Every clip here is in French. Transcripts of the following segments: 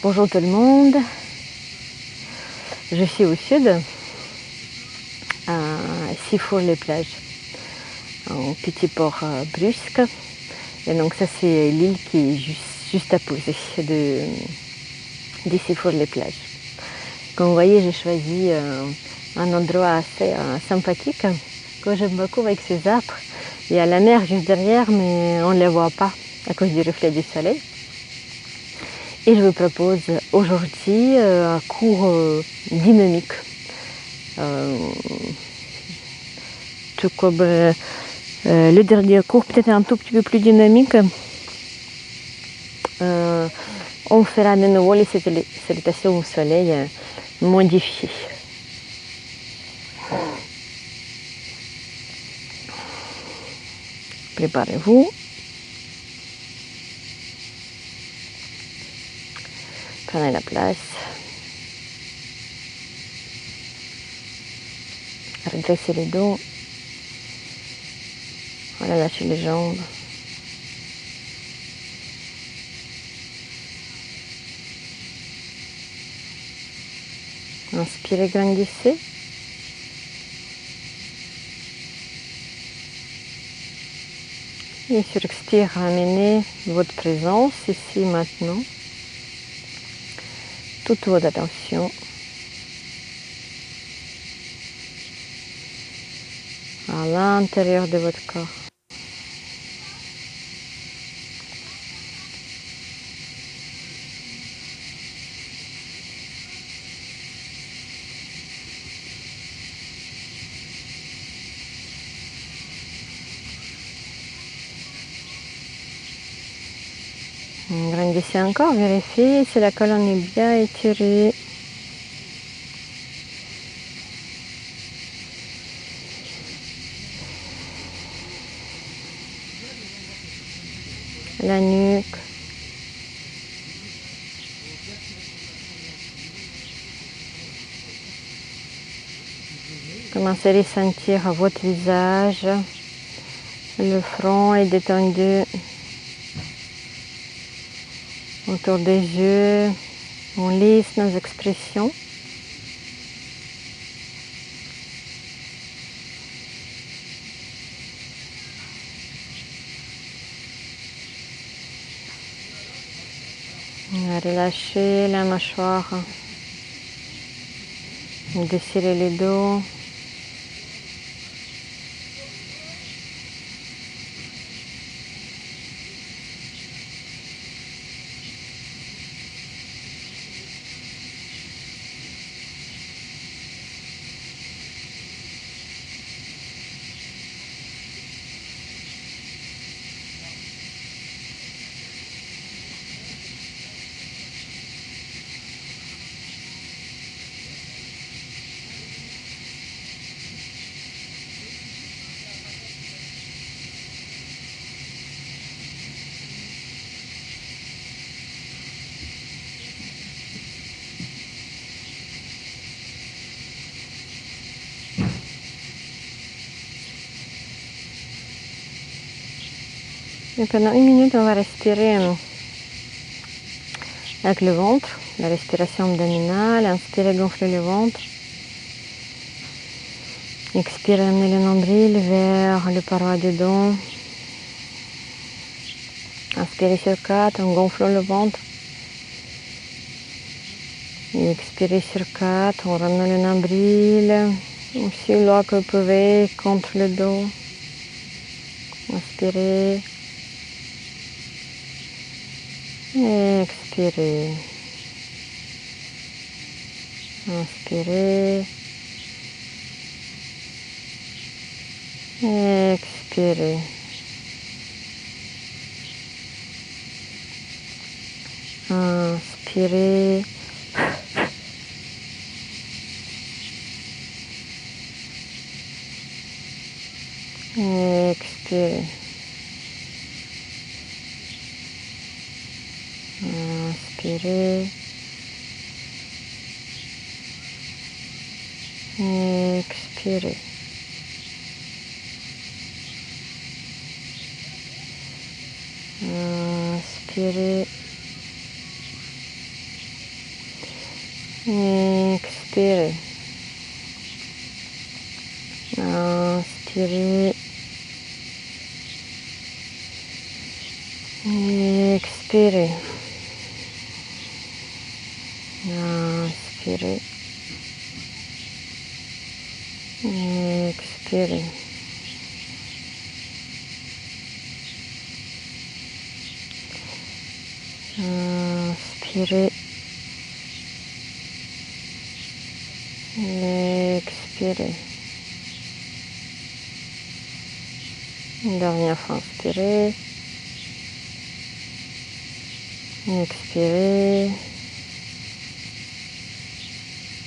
Bonjour tout le monde, je suis au sud, à Sifour-les-Plages, en petit port brusque. Et donc ça c'est l'île qui est juste à poser de Sifour-les-Plages. Comme vous voyez, j'ai choisi un endroit assez sympathique que j'aime beaucoup avec ses arbres. Il y a la mer juste derrière, mais on ne la voit pas à cause du reflet du soleil. Et je vous propose aujourd'hui un cours dynamique. Tout comme le dernier cours, peut-être un tout petit peu plus dynamique. On fera de nouveau les salutations au soleil modifiées. Préparez-vous. Prenez la place. Redressez les dos. Relâchez les jambes. Inspirez, grandissez. Et sur expire, ramenez votre présence ici maintenant. Toute votre attention à l'intérieur de votre corps. Grandissez encore, vérifiez si la colonne est bien étirée. La nuque. Commencez à ressentir votre visage. Le front est détendu. Autour des yeux, on lisse nos expressions. Relâchez la mâchoire. Desserrez les dos. Et pendant 1 minute, on va respirer avec le ventre, la respiration abdominale. Inspirez, gonflez le ventre. Expirez, amenez le nombril vers le paroi du dos. Inspirez sur 4 en gonflant le ventre. Et expirez sur 4 en ramenant le nombril aussi loin que vous pouvez contre le dos. Inspirez. Et expirez. Inspirez. Expirez. Inspirez. Expirez. Inspirez. Expirez. Inspirez. Expirez. Inspirez. Expirez. Inspirez. Expirez. Inspirez. Expirez. Une dernière fois, inspirez. Expirez.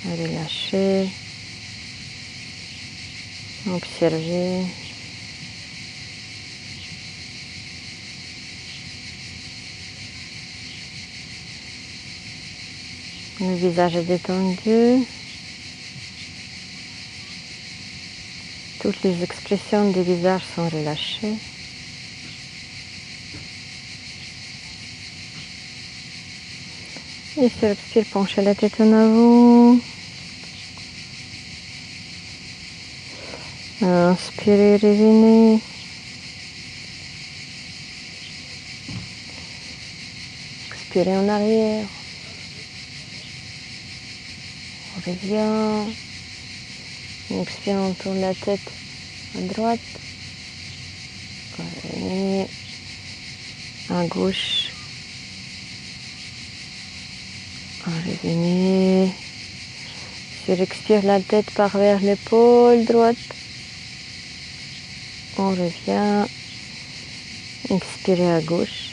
Relâchez. Observez. Le visage est détendu. Toutes les expressions du visage sont relâchées. Et sur l'expire, penchez la tête en avant. Inspirez, revenez. Expirez en arrière. On revient. Expire, on tourne la tête à droite. Revenez. À gauche. Revenez. Sur expire, la tête part vers l'épaule droite. On revient. Expirez à gauche.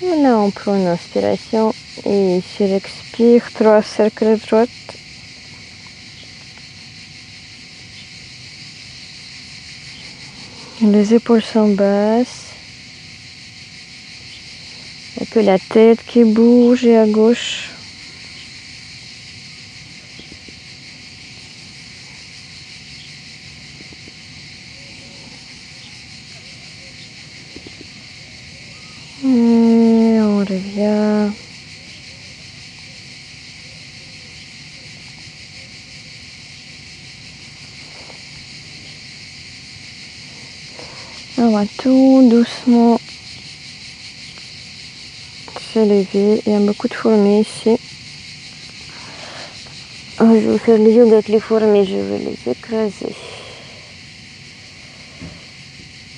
Et là, on prend une inspiration. Et sur expire, 3 cercles à droite. Les épaules sont basses. Il n'y a que la tête qui bouge et à gauche. Et on revient. On va tout doucement se lever. Il y a beaucoup de fourmis ici. Je vais faire le yoga avec les fourmis, je vais les écraser.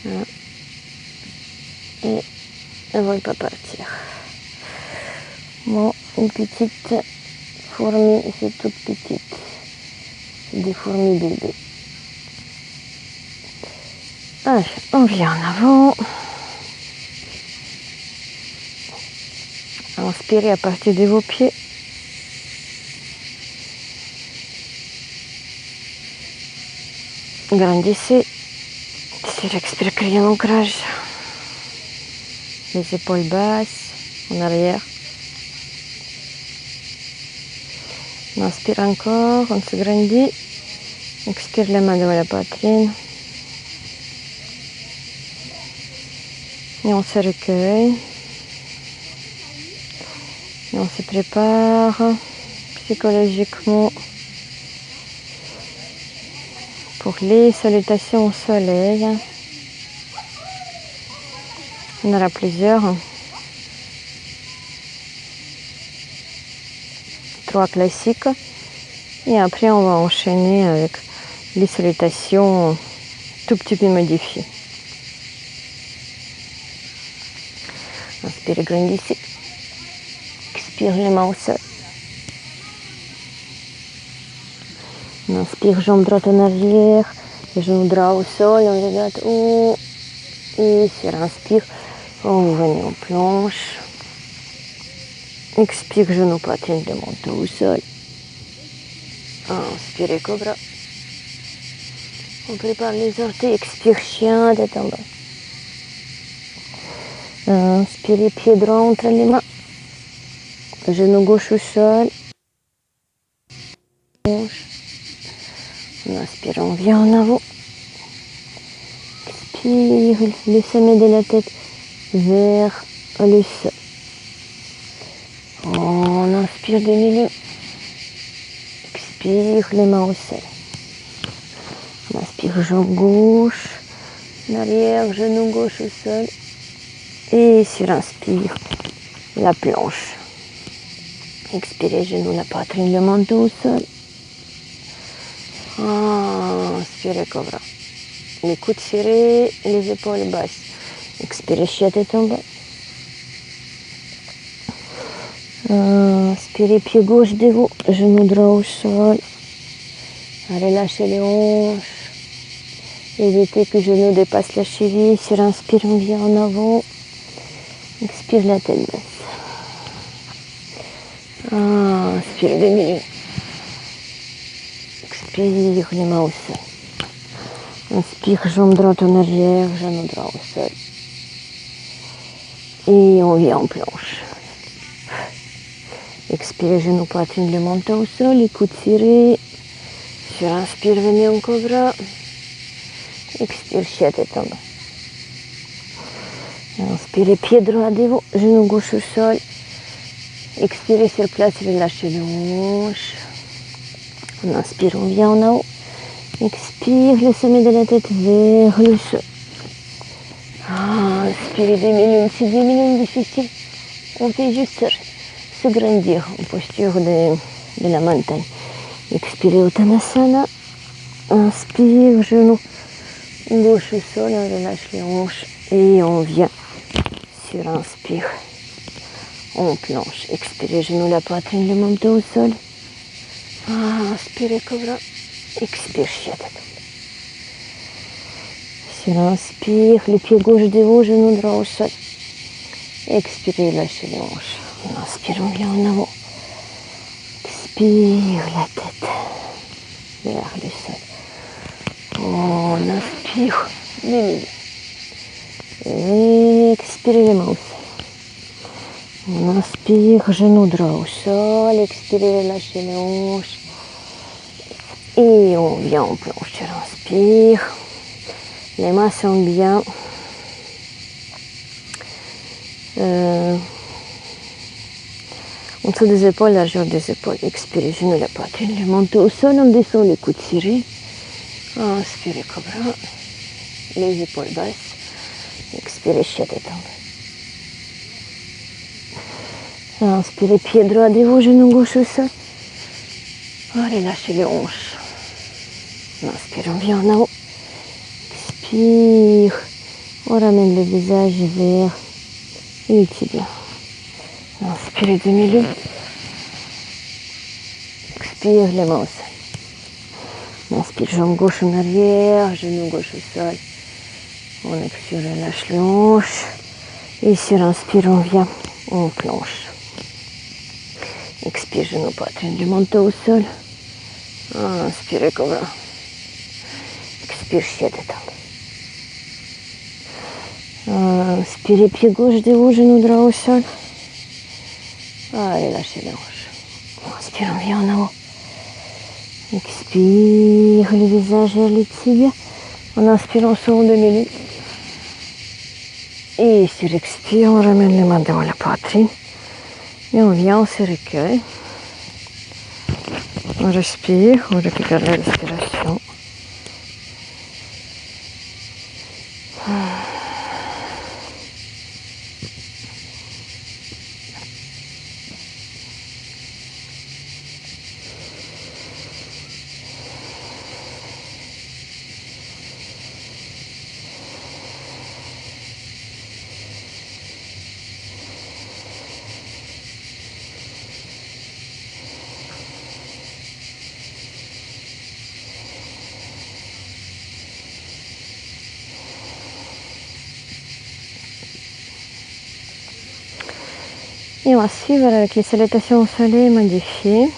Voilà. Et elles ne vont pas partir. Bon, une petite fourmi, c'est toute petite. C'est des fourmis bébés. Allez, on vient en avant. Inspirez à partir de vos pieds. Grandissez. Sur expire, créez un ancrage. Les épaules basses, en arrière. On inspire encore, on se grandit. Expire les mains devant la poitrine. Et on se recueille. Et on se prépare psychologiquement pour les salutations au soleil. On en aura plusieurs. 3 classiques. Et après, on va enchaîner avec les salutations tout petit peu modifiées. Inspirez, grandissez. Expire les mains au sol. On inspire, jambe droite en arrière, genou droit au sol, on regarde haut. Et sur inspire, on revient en planche. Expire, genou poitrine de monter au sol. Inspirez, cobra. On prépare les orteils, expire, chien, tête en bas. Inspirez, pied droit entre les mains. Genou gauche au sol. On inspire, on vient en avant. Expire, le sommet de la tête vers le sol. On inspire des milieux. Expire les mains au sol. On inspire jambe gauche, l'arrière, genou gauche au sol. Et surinspire, la planche. Expirez, genou, la poitrine, le menton au sol. Inspirez, cobra. Les coudes serrés, les épaules basses. Expirez, chiat et tombe. Inspirez, pied gauche devant, genou droit au sol. Relâchez les hanches. Évitez que le genou dépasse la cheville. Surinspire, on vient en avant. Expire, la tête baisse. Inspire 2 minutes. Expire, les mains au sol. Inspire, jambe droite en arrière, genou droit au sol. Et on vient en planche. Expire, genou, poitrine, le menton au sol, les coudes serrés. Surinspire, venez en cobra. Expire, chiat et tombe. Inspirez, pied droit devant, genou gauche au sol. Expirez sur place, relâchez les hanches. On inspire, on vient en haut. Expire, le sommet de la tête vers le sol. Inspirez 2 minutes, c'est 2 minutes difficiles. On fait juste se grandir en posture de la montagne. Expirez, Uttanasana. Inspire, genou gauche au sol, on relâche les hanches et on vient. Surinspire, on planche. Expirez, genou, la poitrine, le menton au sol. Inspirez, cobra. Expire, chiat. Surinspire, le pied gauche devant, genou droit au sol. Expirez, lâchez les hanches. On inspire, on vient en avant. Expire, la tête vers le sol. On inspire, les milieux. Expirez les mains au sol. On inspire, genou droit au sol. Expirez, lâchez les hanches. Et on vient en planche. Inspire. Les mains sont bien. En dessous des épaules, largeur des épaules. Expirez, genou, la poitrine, le menton au sol. On descend les coudes serrés. Inspirez, cobra. Les épaules basses. Expirez, chiat et tombe. Inspirez, pied droit devant, genou gauche au sol. Relâchez les hanches. Inspire, on vient en haut. Expire. On ramène le visage vers le tibia. Inspirez 2 minutes. Expire, les mains au sol. Inspire, jambe gauche en arrière, genou gauche au sol. On expire, relâche les hanches. Et sur inspire, on vient, on planche. Expire, genou, poitrine, le menton au sol. Inspirez, cobra. Expire, chiat et tombe. Inspirez, pied gauche devant, genou droit au sol. Allez, lâchez les hanches. Inspire, on vient en haut. Expire, le visage vers le tibia. En inspirant, on sort 2 minutes. Et sur expire, on ramène les mains devant la poitrine. Et on vient, on se recueille. On respire, on récupère la respiration. Et on va suivre avec les salutations au soleil modifiées.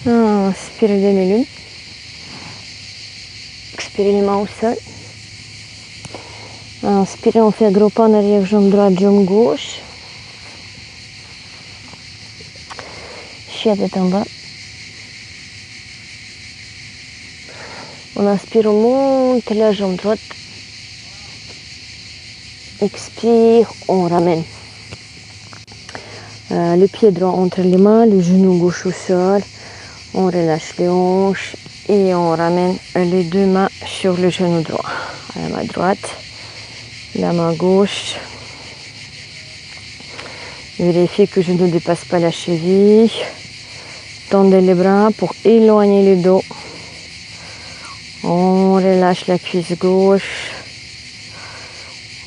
Inspirez 2 minutes. Expirez les mains au sol. Inspirez, on fait gros pas en arrière, jambe droite, jambe gauche. Chiat est en bas. On inspire, on monte la jambe droite. Expire, on ramène Le pied droit entre les mains, le genou gauche au sol. On relâche les hanches et on ramène les deux mains sur le genou droit. La main droite, la main gauche. Vérifiez que je ne dépasse pas la cheville. Tendez les bras pour éloigner le dos. On relâche la cuisse gauche.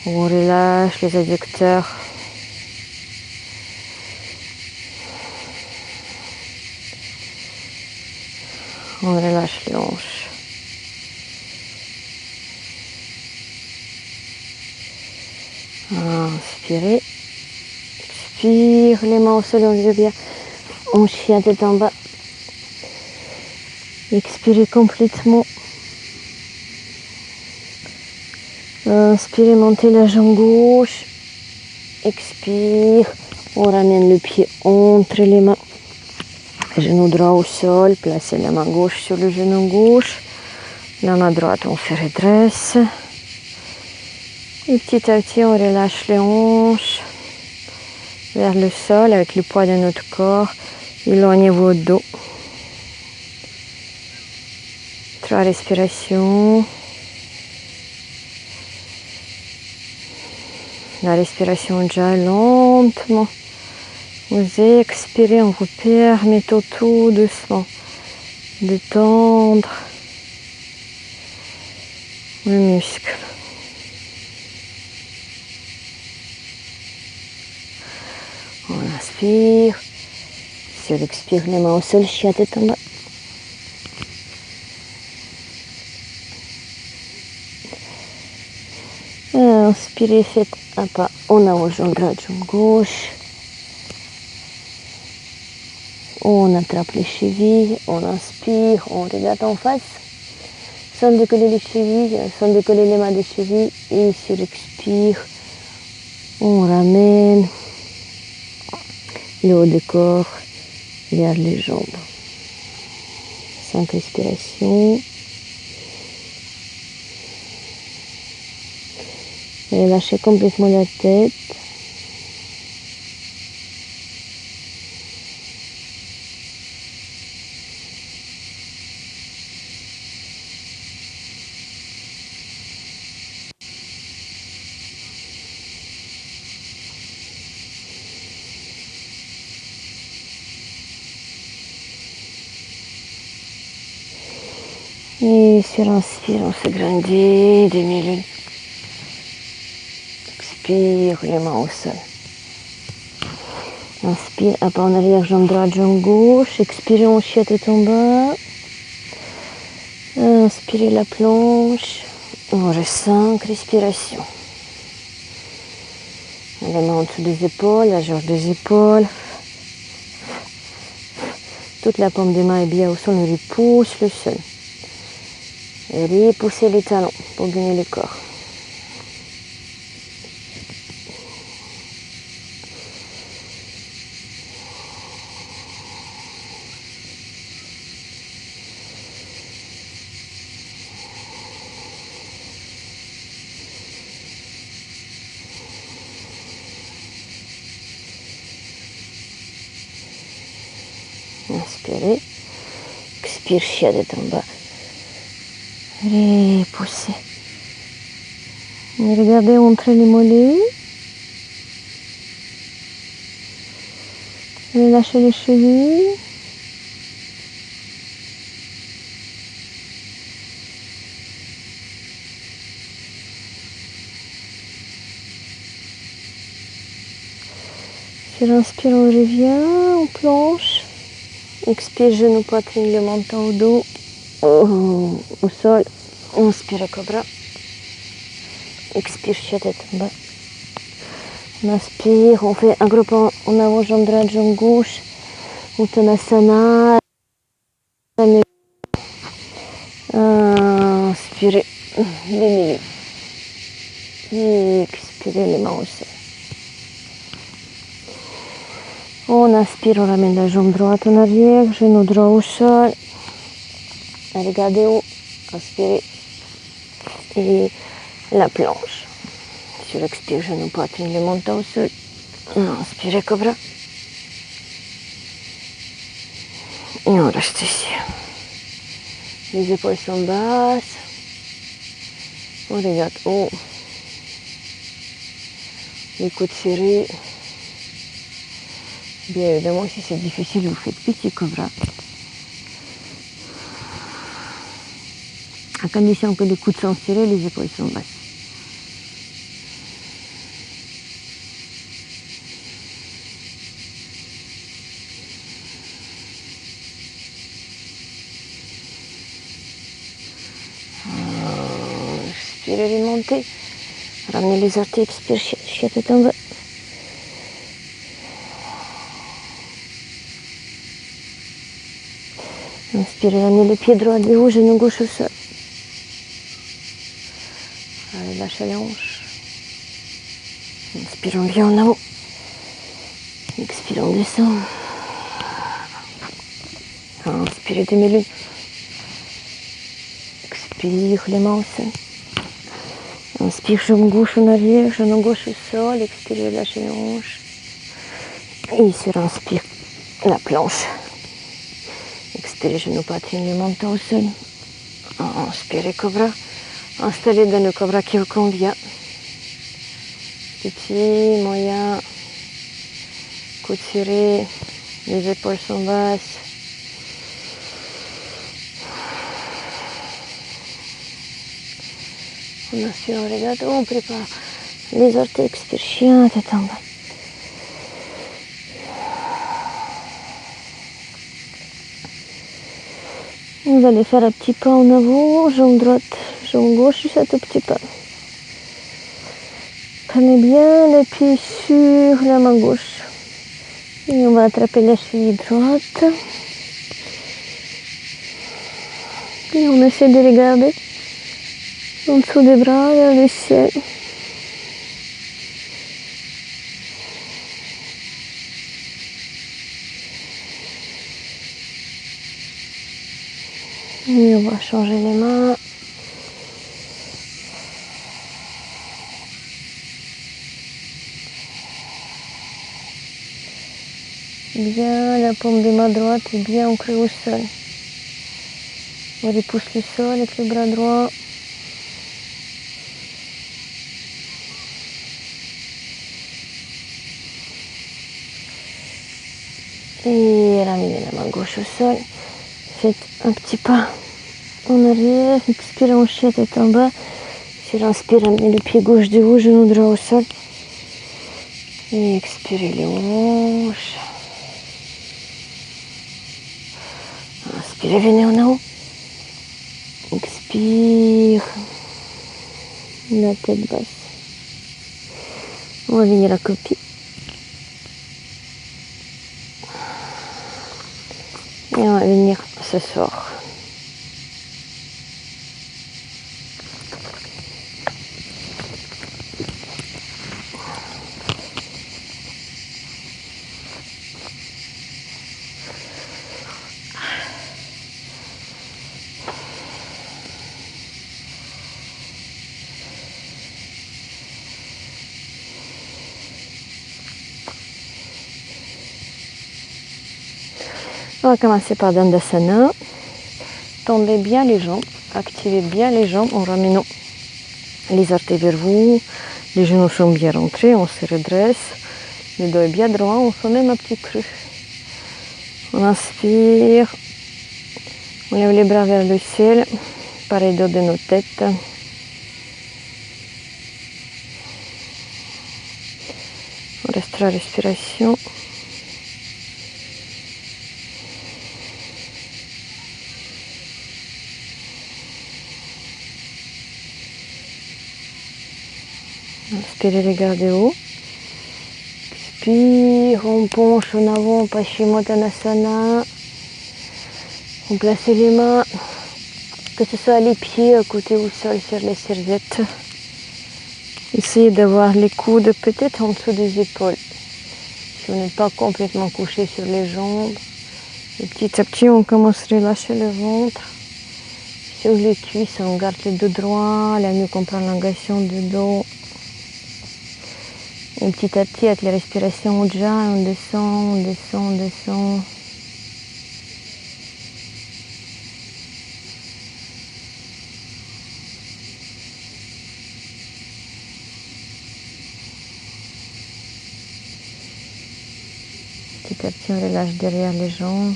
On relâche les adducteurs. On relâche les hanches. Inspirez. Expire, les mains au sol, on les bien. On chien tête en bas. Expirez complètement. Inspirez, montez la jambe gauche. Expire. On ramène le pied entre les mains. Genou droit au sol, placez la main gauche sur le genou gauche. La main droite, on se redresse. Et petit à petit, on relâche les hanches vers le sol avec le poids de notre corps. Éloignez votre dos. 3 respirations. La respiration déjà lentement. Vous expirez en vous permettant tout doucement de tendre le muscle. On inspire. Sur l'expire, les mains au sol, chien tête en bas. Inspirez, faites un pas en avant, jambe droite, jambe gauche. On attrape les chevilles, on inspire, on regarde en face. Sans décoller les chevilles, sans décoller les mains des chevilles. Et sur l'expire, on ramène le haut du corps vers les jambes. 5 respirations. Relâchez complètement la tête. Et sur l'inspire, on se grandit, demi-lune. Expire, les mains au sol. Inspire, un pas en arrière, jambe droite, jambe gauche. Expirez, on chien tête en bas. Inspirez la planche. On reste 5 respirations. Les mains en dessous des épaules, la gorge des épaules. Toute la paume des mains est bien au sol, on repousse le sol. Et repoussez les talons pour gagner le corps. Inspirez. Expire, chien tête en bas. Repoussez. Et regardez entre les mollets. Relâchez les chevilles. Sur l'inspire, on revient, on planche. Expire, genou, poitrine, le menton au dos, au sol. Inspire, cobra. Expire, chien tête en bas. On inspire, on fait un groupe en avant, jambe droite, jambe gauche. Uttanasana. Inspirez, les milieux. Expirez, les mains au sol. On inspire, on ramène la jambe droite en arrière, genou droit au sol. Regardez haut, inspirez. Et la planche. Sur l'expire, genou, poitrine, le menton au sol. Inspirez, cobra. Et on reste ici. Les épaules sont basses. On regarde haut. Les coudes serrés. Bien évidemment, si c'est difficile, vous faites petit cobra. À condition que les coudes sont serrés, les épaules sont basses. Expirez, remontez. Ramenez les orteils, expire, chiotte en bas. Inspirez, ramenez les pieds droits du haut, genou gauche au sol. Allez, lâchez les hanches. Inspirons bien en haut. Expirons, on descend. Inspirez, demi-lune. Expire, les mains au sol. Inspire, genou gauche en arrière, genou gauche au sol. Expirez, lâchez les hanches. Et sur inspire, la planche. Expirez, genou poitrine, les menton au sol. Inspirez, cobra. Installez dans le cobra qui vous convient. Petit, moyen, coude serré, les épaules sont basses. On inspire, on regarde, on prépare les orteils, expire, chien, tête en bas. Vous allez faire un petit pas en avant, jambe droite, jambe gauche, juste un tout petit pas. Prenez bien les pieds sur la main gauche. Et on va attraper la cheville droite. Et on essaie de regarder en dessous des bras vers le ciel. Et on va changer les mains. Bien, la paume de main droite est bien ancrée au sol. On repousse le sol avec le bras droit. Et ramenez la main gauche au sol. Faites un petit pas en arrière. Expirez en chien, tête en bas. Sur inspire, ramenez le pied gauche de haut, genou droit au sol. Et expirez les hanches. Inspirez, venez en haut. Expire. La tête basse. On va venir à copie. Et on va venir s'asseoir. On va commencer par Dandasana. Tendez bien les jambes, activez bien les jambes en ramenant les orteils vers vous. Les genoux sont bien rentrés, on se redresse. Le dos est bien droit, on fait même un petit creux. On inspire, on lève les bras vers le ciel, pareil dos de nos têtes. On restera respiration. Inspirez, regardez haut. Expire, on penche en avant, Paschimottanasana. On place les mains, que ce soit les pieds à côté au sol sur les serviettes. Essayez d'avoir les coudes peut-être en dessous des épaules. Si on n'est pas complètement couché sur les jambes. Et petit à petit, on commence à relâcher le ventre. Sur les cuisses, on garde le dos droit, la nuque, on prend l'élongation du dos. Et petit à petit, avec les respirations Ujjayi, on descend, on descend, on descend. Petit à petit, on relâche derrière les jambes.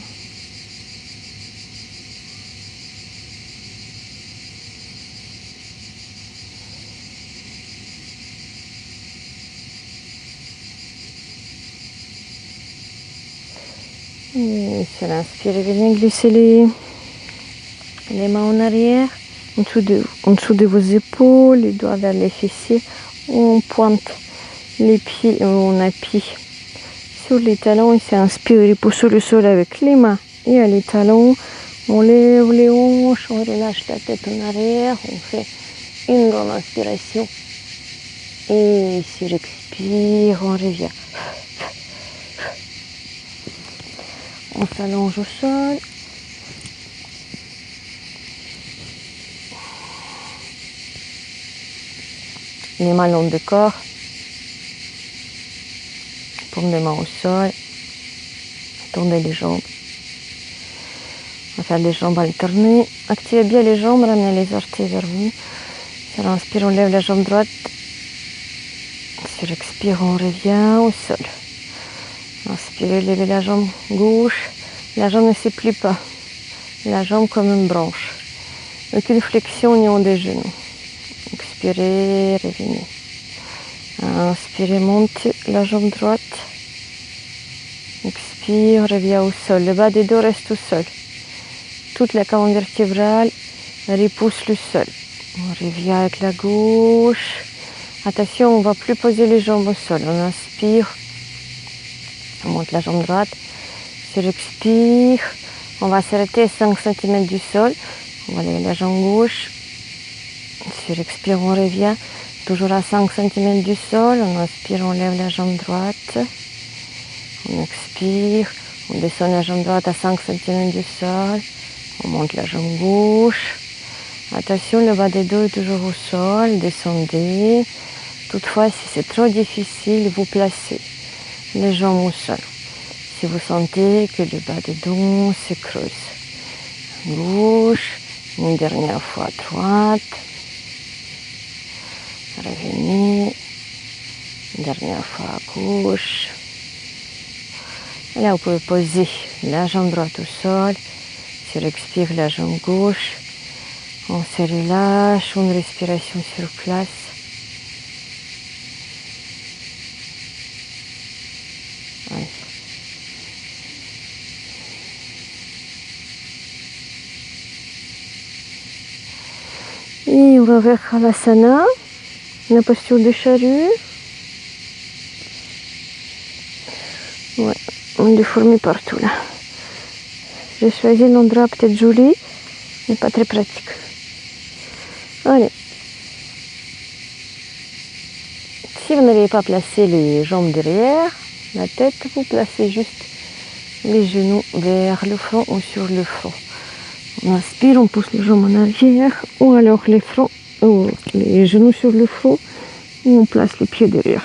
Et sur l'inspire, venez glisser les mains en arrière, en dessous de vos épaules, les doigts vers les fessiers. On pointe les pieds, on appuie sur les talons et c'est inspire, repose sur le sol avec les mains et les talons. On lève les hanches, on relâche la tête en arrière, on fait une grande inspiration et sur expire, on revient. On s'allonge au sol. Les mains long de corps. Paume des mains au sol. Tournez les jambes. On va faire les jambes alternées. Activez bien les jambes, ramenez les orteils vers vous. Sur l'inspire, on lève la jambe droite. Sur expire, on revient au sol. Inspirez, levez la jambe gauche. La jambe ne se plie pas. La jambe comme une branche. Aucune flexion au niveau des genoux. Expirez, revenez. Inspirez, montez la jambe droite. Expire, revient au sol. Le bas des dos reste au sol. Toute la colonne vertébrale repousse le sol. On revient avec la gauche. Attention, on ne va plus poser les jambes au sol. On inspire. On monte la jambe droite. Sur expire. On va s'arrêter à 5 cm du sol. On va lever la jambe gauche. Sur expire, on revient. Toujours à 5 cm du sol. On inspire, on lève la jambe droite. On expire. On descend la jambe droite à 5 cm du sol. On monte la jambe gauche. Attention, le bas des dos est toujours au sol. Descendez. Toutefois, si c'est trop difficile, vous placez les jambes au sol. Si vous sentez que le bas des dos se creuse. Gauche. Une dernière fois à droite. Revenez. Une dernière fois à gauche. Et là, vous pouvez poser la jambe droite au sol. Sur expire, la jambe gauche. On se relâche, une respiration sur place. Allez. Et on va vers Halasana, la posture de charrue. Ouais, on déforme partout là. J'ai choisi l'endroit peut-être joli, mais pas très pratique. Allez. Si vous n'avez pas placé les jambes derrière la tête, vous placez juste les genoux vers le front ou sur le front. On inspire, on pousse les jambes en arrière, ou alors les fronts, ou les genoux sur le front, ou on place les pieds derrière.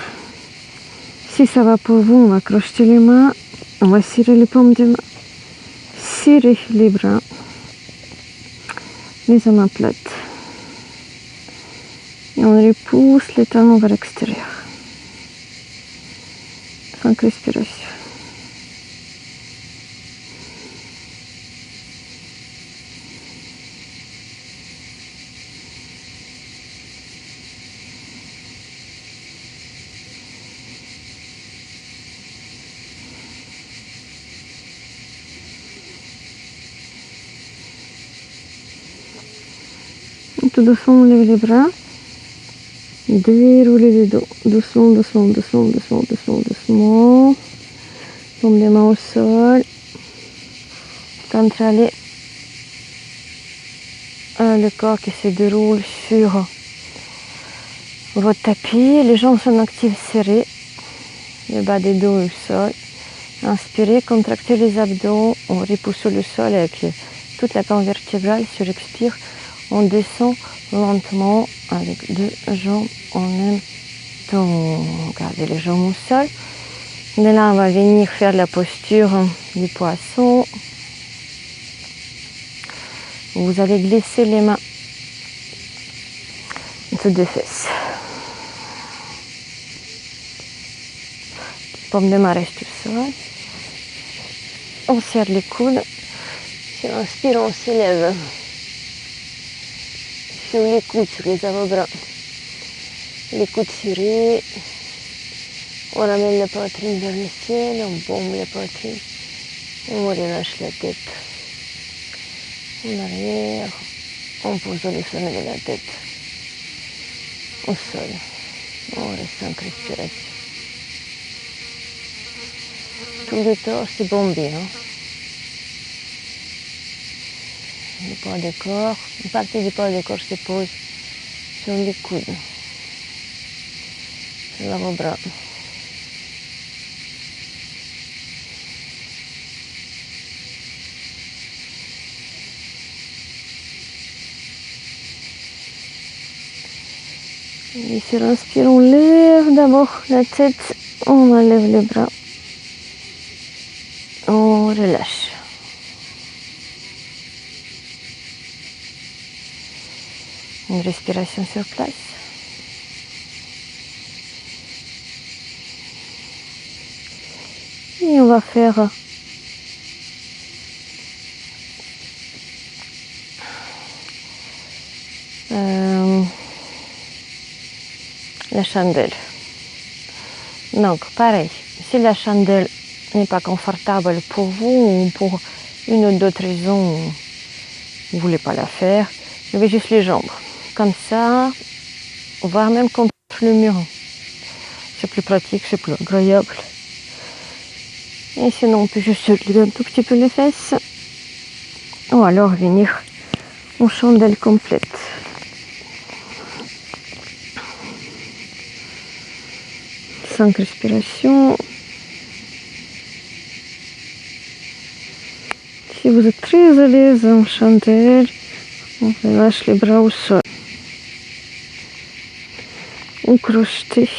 Si ça va pour vous, on va crocheter les mains, on va serrer les paumes des mains, serrer les bras, les omoplates. Et on repousse les talons vers l'extérieur. 5 respirations. Tout doucement, on lève les bras. Déroulez les dos. Doucement, doucement, doucement, doucement, doucement, doucement. Tombe les mains au sol. Contrôlez le corps qui se déroule sur votre tapis. Les jambes sont actives, serrées. Le bas des dos au sol. Inspirez, contractez les abdos. On repousse sur le sol avec toute la colonne vertébrale. Sur expire, on descend lentement avec deux jambes en même temps. Gardez les jambes au sol. De là, on va venir faire la posture du poisson. Vous allez glisser les mains entre deux fesses. Paume de main reste au sol. On serre les coudes. Si on inspire, on s'élève. Sur les coudes, sur les avant-bras. Les coudes serrés. On ramène la poitrine vers le ciel, on bombe la poitrine. On relâche la tête. En arrière, on pose le sommet de la tête. Au sol. On reste en respiration. Tout le torse est bombé. Le poids du corps, une partie du poids du corps se pose sur les coudes, sur l'avant-bras. Et sur l'inspire, on lève d'abord la tête, on enlève les bras, on relâche. Une respiration sur place. Et on va faire la chandelle. Donc, pareil, si la chandelle n'est pas confortable pour vous ou pour une ou d'autres raison, vous ne voulez pas la faire, levez juste les jambes. Comme ça, voire même contre le mur. C'est plus pratique, c'est plus agréable. Et sinon, on peut juste lever un tout petit peu les fesses. Ou alors venir en chandelle complète. Cinq respirations. Si vous êtes très à l'aise en chandelle, on relâche les bras au sol. Ou crochetez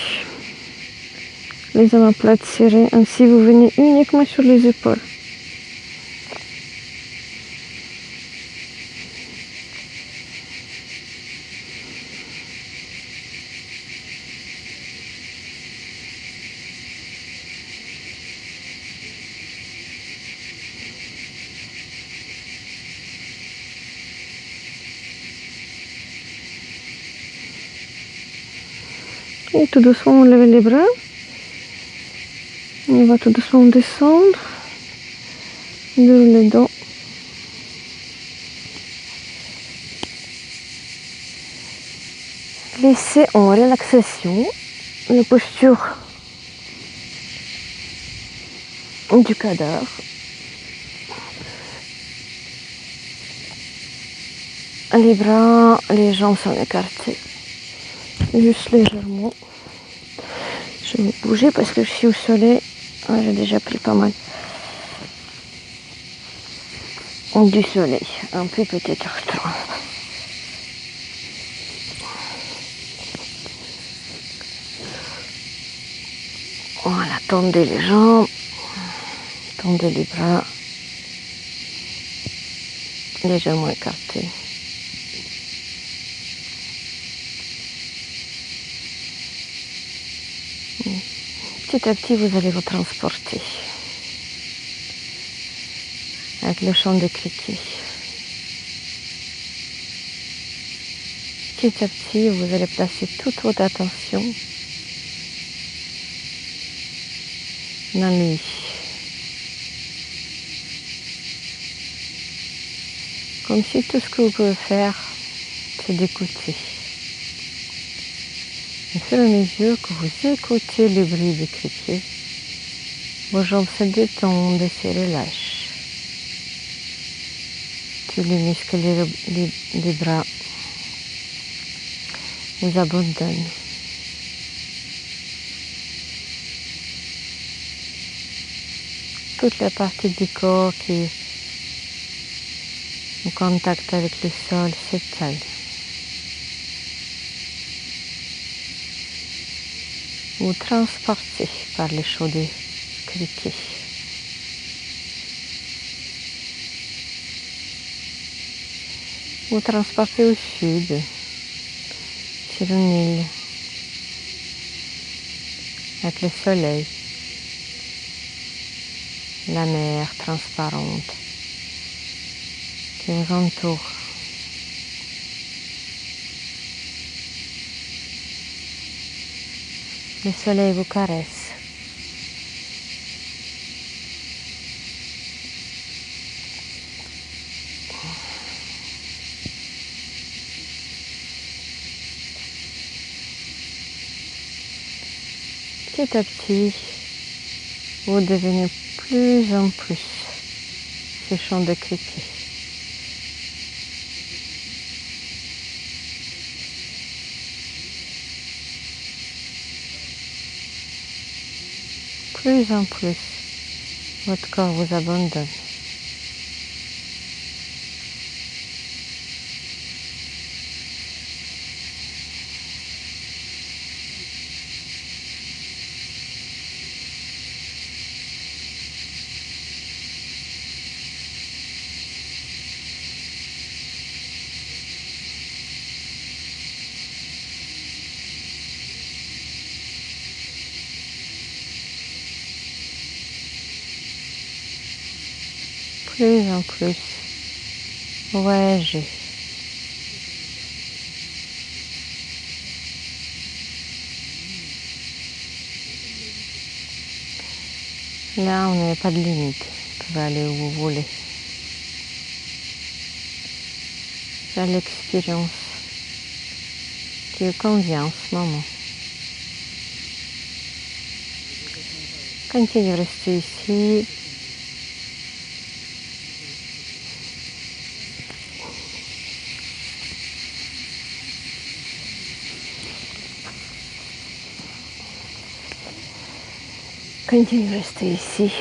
les omoplates serrées. Ainsi, vous venez uniquement sur les épaules. Et tout doucement, on lève les bras. On va tout doucement descendre. Déroule les dents. Laissez en relaxation la posture du cadavre. Les bras, les jambes sont écartées. Juste légèrement. Je vais bouger parce que je suis au soleil. J'ai déjà pris pas mal du soleil. Un peu peut-être trop. Voilà, tendez les jambes. Tendez les bras. Légèrement écartés. Petit à petit, vous allez vous transporter avec le chant des criquets. Petit à petit, vous allez placer toute votre attention dans lui. Comme si tout ce que vous pouvez faire, c'est d'écouter. Au fur et à mesure que vous écoutez le bruit des criquets, vos jambes se détendent et se relâchent. Tous les muscles des bras vous abandonnent. Toute la partie du corps qui est en contact avec le sol s'étale. Vous transportez par les chauds des criquets. Vous transportez au sud, sur une île, avec le soleil. la mer transparente qui vous entoure. Le soleil vous caresse. Petit à petit, vous devenez plus en plus ce chant de criquets. Plus en plus, votre corps vous abandonne. Plus en plus, voyagez. Là, on n'a pas de limite. Vous pouvez aller où vous voulez. C'est l'expérience qui vous convient en ce moment. Continuez de rester ici. Continuez de rester ici.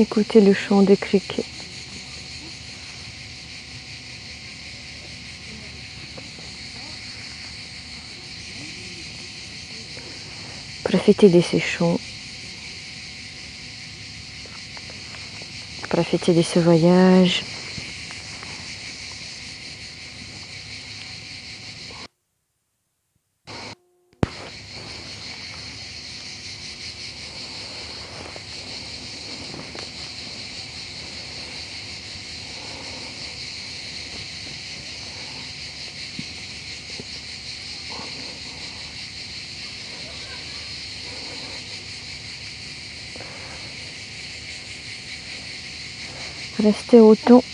Écoutez le chant des criquets. Profitez de ces chants. Profitez de ce voyage. Restez autant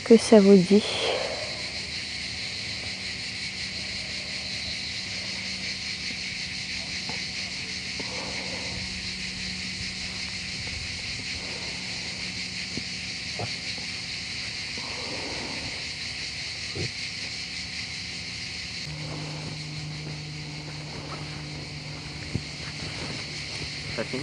que ça vous dit. Pas fini.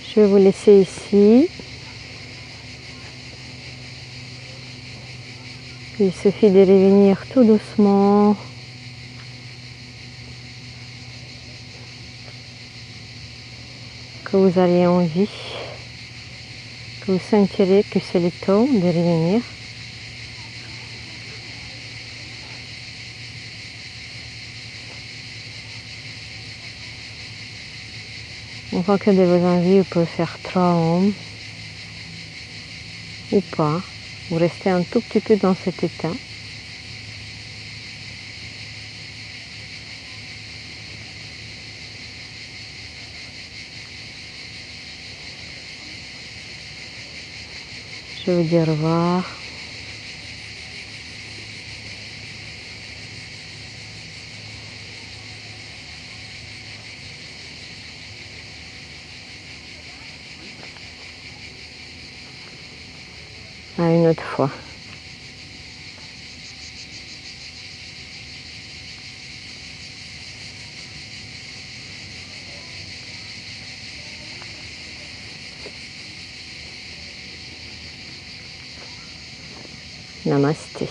Je vais vous laisser ici. Il suffit de revenir tout doucement. Que vous avez envie, que vous sentirez que c'est le temps de revenir. En fonction de vos envies, vous pouvez faire 3 hommes ou pas. Vous restez un tout petit peu dans cet état. Je vous dis au revoir. À une autre fois. Namasté.